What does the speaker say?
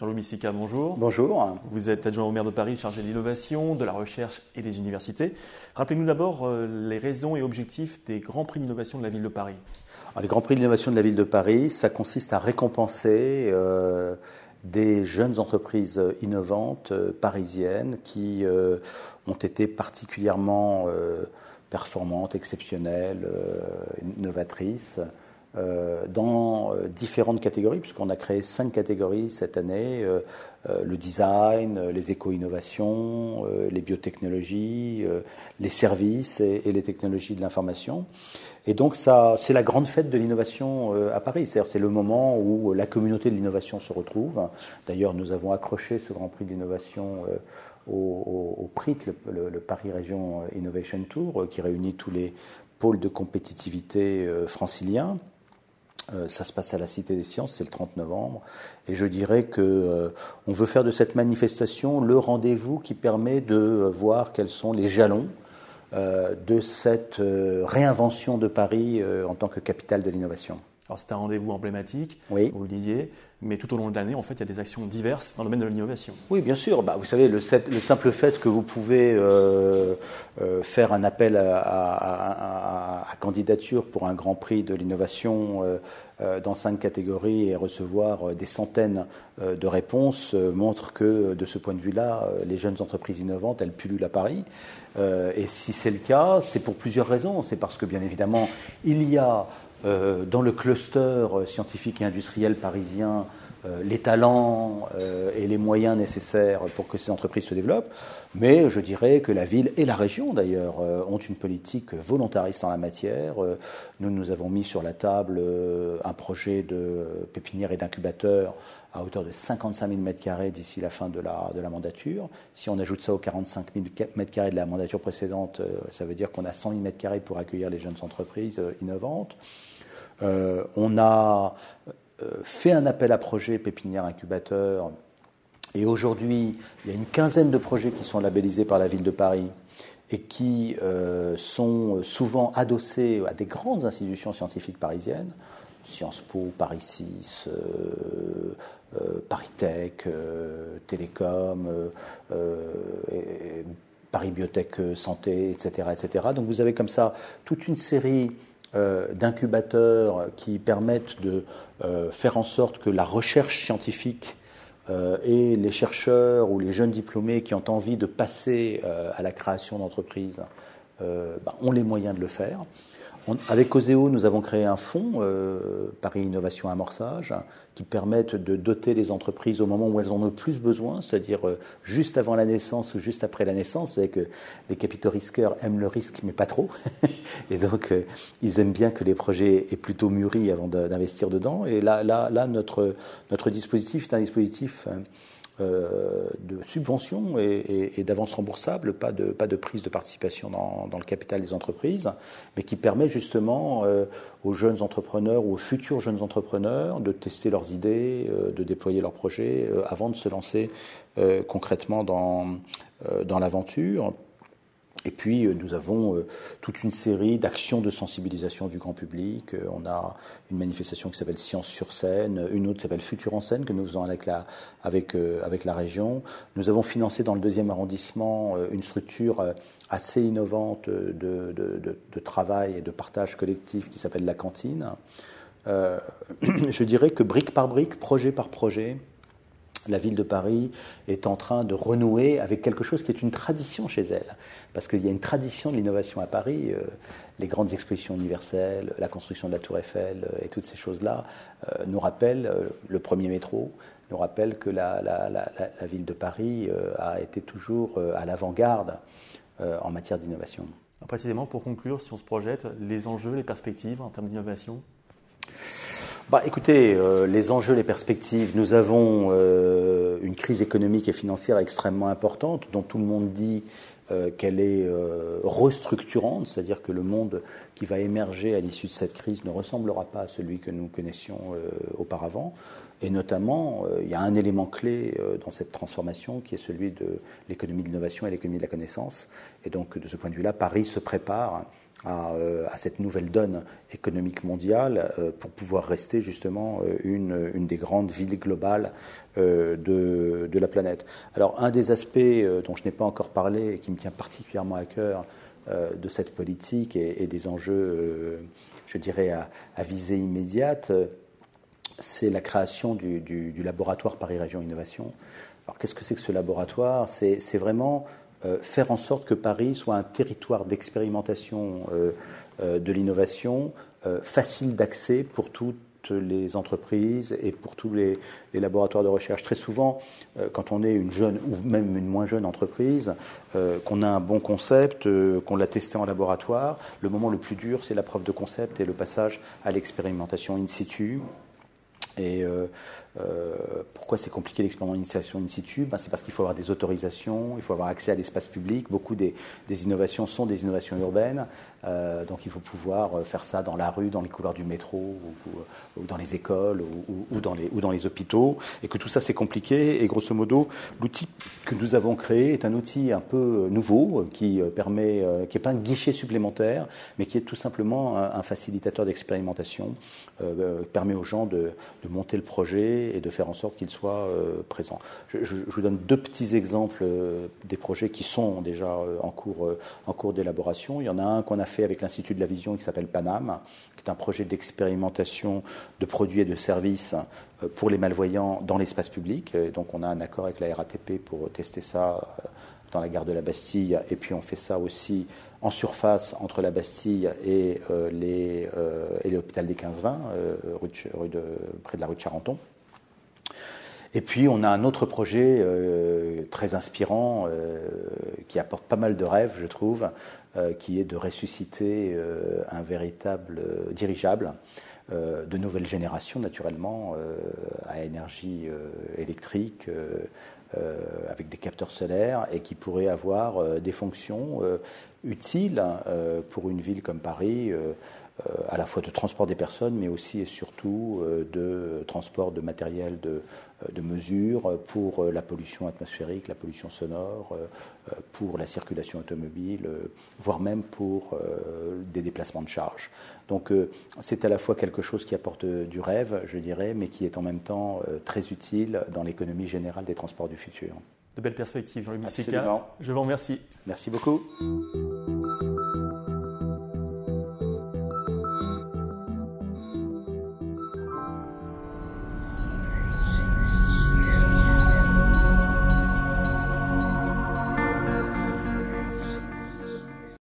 Jean-Louis Missica, bonjour. Bonjour. Vous êtes adjoint au maire de Paris chargé de l'innovation, de la recherche et des universités. Rappelez-nous d'abord les raisons et objectifs des Grands Prix d'innovation de la ville de Paris. Alors, les Grands Prix d'innovation de la ville de Paris, ça consiste à récompenser des jeunes entreprises innovantes parisiennes qui ont été particulièrement performantes, exceptionnelles, novatrices. Dans différentes catégories, puisqu'on a créé 5 catégories cette année, le design, les éco-innovations, les biotechnologies, les services et les technologies de l'information. Et donc ça, c'est la grande fête de l'innovation à Paris, c'est-à-dire c'est le moment où la communauté de l'innovation se retrouve. D'ailleurs, nous avons accroché ce Grand Prix de l'innovation au PRIT, le Paris Region Innovation Tour, qui réunit tous les pôles de compétitivité franciliens. Ça se passe à la Cité des Sciences, c'est le 30 novembre. Et je dirais qu'on veut faire de cette manifestation le rendez-vous qui permet de voir quels sont les jalons de cette réinvention de Paris en tant que capitale de l'innovation. Alors c'est un rendez-vous emblématique, oui. Vous le disiez, mais tout au long de l'année, en fait, il y a des actions diverses dans le domaine de l'innovation. Oui, bien sûr. Vous savez, le simple fait que vous pouvez faire un appel à candidature pour un Grand Prix de l'innovation dans 5 catégories et recevoir des centaines de réponses montre que, de ce point de vue-là, les jeunes entreprises innovantes, elles pullulent à Paris. Et si c'est le cas, c'est pour plusieurs raisons. C'est parce que, bien évidemment, il y a dans le cluster scientifique et industriel parisien les talents et les moyens nécessaires pour que ces entreprises se développent, mais je dirais que la ville et la région d'ailleurs ont une politique volontariste en la matière. Nous avons mis sur la table un projet de pépinière et d'incubateur à hauteur de 55 000 m² d'ici la fin de la mandature. Si on ajoute ça aux 45 000 m² de la mandature précédente, ça veut dire qu'on a 100 000 m² pour accueillir les jeunes entreprises innovantes. On a fait un appel à projet pépinière incubateur et aujourd'hui, il y a une quinzaine de projets qui sont labellisés par la ville de Paris et qui sont souvent adossés à des grandes institutions scientifiques parisiennes, Sciences Po, Paris 6, Paris Tech, Télécom, Paris Biotech Santé, etc., etc. Donc vous avez comme ça toute une série d'incubateurs qui permettent de faire en sorte que la recherche scientifique et les chercheurs ou les jeunes diplômés qui ont envie de passer à la création d'entreprises ont les moyens de le faire. Avec Coseo, nous avons créé un fonds, Paris Innovation Amorçage, qui permettent de doter les entreprises au moment où elles en ont le plus besoin, c'est-à-dire juste avant la naissance ou juste après la naissance. Vous savez que les capitaux risqueurs aiment le risque, mais pas trop. Et donc, ils aiment bien que les projets aient plutôt mûri avant d'investir dedans. Et là notre dispositif est un dispositif de subvention et d'avance remboursable, pas de prise de participation dans le capital des entreprises, mais qui permet justement aux jeunes entrepreneurs ou aux futurs jeunes entrepreneurs de tester leurs idées, de déployer leurs projets avant de se lancer concrètement dans l'aventure. Et puis, nous avons toute une série d'actions de sensibilisation du grand public. On a une manifestation qui s'appelle Science sur scène, une autre qui s'appelle Futur en scène, que nous faisons avec la région. Nous avons financé dans le 2e arrondissement une structure assez innovante de travail et de partage collectif qui s'appelle la cantine. Je dirais que brique par brique, projet par projet, la ville de Paris est en train de renouer avec quelque chose qui est une tradition chez elle. Parce qu'il y a une tradition de l'innovation à Paris, les grandes expositions universelles, la construction de la Tour Eiffel et toutes ces choses-là nous rappellent le premier métro, nous rappellent que la ville de Paris a été toujours à l'avant-garde en matière d'innovation. Précisément, pour conclure, si on se projette, les enjeux, les perspectives en termes d'innovation ? Écoutez, les enjeux, les perspectives, nous avons une crise économique et financière extrêmement importante dont tout le monde dit qu'elle est restructurante, c'est-à-dire que le monde qui va émerger à l'issue de cette crise ne ressemblera pas à celui que nous connaissions auparavant. Et notamment, il y a un élément clé dans cette transformation qui est celui de l'économie de l'innovation et l'économie de la connaissance. Et donc, de ce point de vue-là, Paris se prépare à cette nouvelle donne économique mondiale pour pouvoir rester justement une des grandes villes globales de la planète. Alors un des aspects dont je n'ai pas encore parlé et qui me tient particulièrement à cœur de cette politique et des enjeux, je dirais, à visée immédiate, c'est la création du laboratoire Paris Région Innovation. Alors qu'est-ce que c'est que ce laboratoire ? C'est vraiment faire en sorte que Paris soit un territoire d'expérimentation de l'innovation, facile d'accès pour toutes les entreprises et pour tous les laboratoires de recherche. Très souvent, quand on est une jeune ou même une moins jeune entreprise, qu'on a un bon concept, qu'on l'a testé en laboratoire, le moment le plus dur, c'est la preuve de concept et le passage à l'expérimentation in situ. Et pourquoi c'est compliqué l'expérimentation in situ ? C'est parce qu'il faut avoir des autorisations, il faut avoir accès à l'espace public. Beaucoup des innovations sont des innovations urbaines, donc il faut pouvoir faire ça dans la rue, dans les couloirs du métro, ou dans les écoles, ou dans les hôpitaux, et que tout ça c'est compliqué. Et grosso modo, l'outil que nous avons créé est un outil un peu nouveau qui permet, qui n'est pas un guichet supplémentaire, mais qui est tout simplement un facilitateur d'expérimentation, permet aux gens de monter le projet et de faire en sorte qu'il soit présent. Je vous donne deux petits exemples des projets qui sont déjà en cours d'élaboration. Il y en a un qu'on a fait avec l'Institut de la Vision qui s'appelle Paname, qui est un projet d'expérimentation de produits et de services pour les malvoyants dans l'espace public. Et donc on a un accord avec la RATP pour tester ça dans la gare de la Bastille, et puis on fait ça aussi en surface entre la Bastille et l'hôpital des 15-20, près de la rue de Charenton. Et puis on a un autre projet très inspirant qui apporte pas mal de rêves, je trouve, qui est de ressusciter un véritable dirigeable de nouvelle génération, naturellement, à énergie électrique, avec des capteurs solaires, et qui pourrait avoir des fonctions utiles pour une ville comme Paris, à la fois de transport des personnes, mais aussi et surtout de transport de matériel de mesure pour la pollution atmosphérique, la pollution sonore, pour la circulation automobile, voire même pour des déplacements de charge. Donc c'est à la fois quelque chose qui apporte du rêve, je dirais, mais qui est en même temps très utile dans l'économie générale des transports du futur. De belles perspectives, Jean-Luc Miseka. Je vous remercie. Merci beaucoup.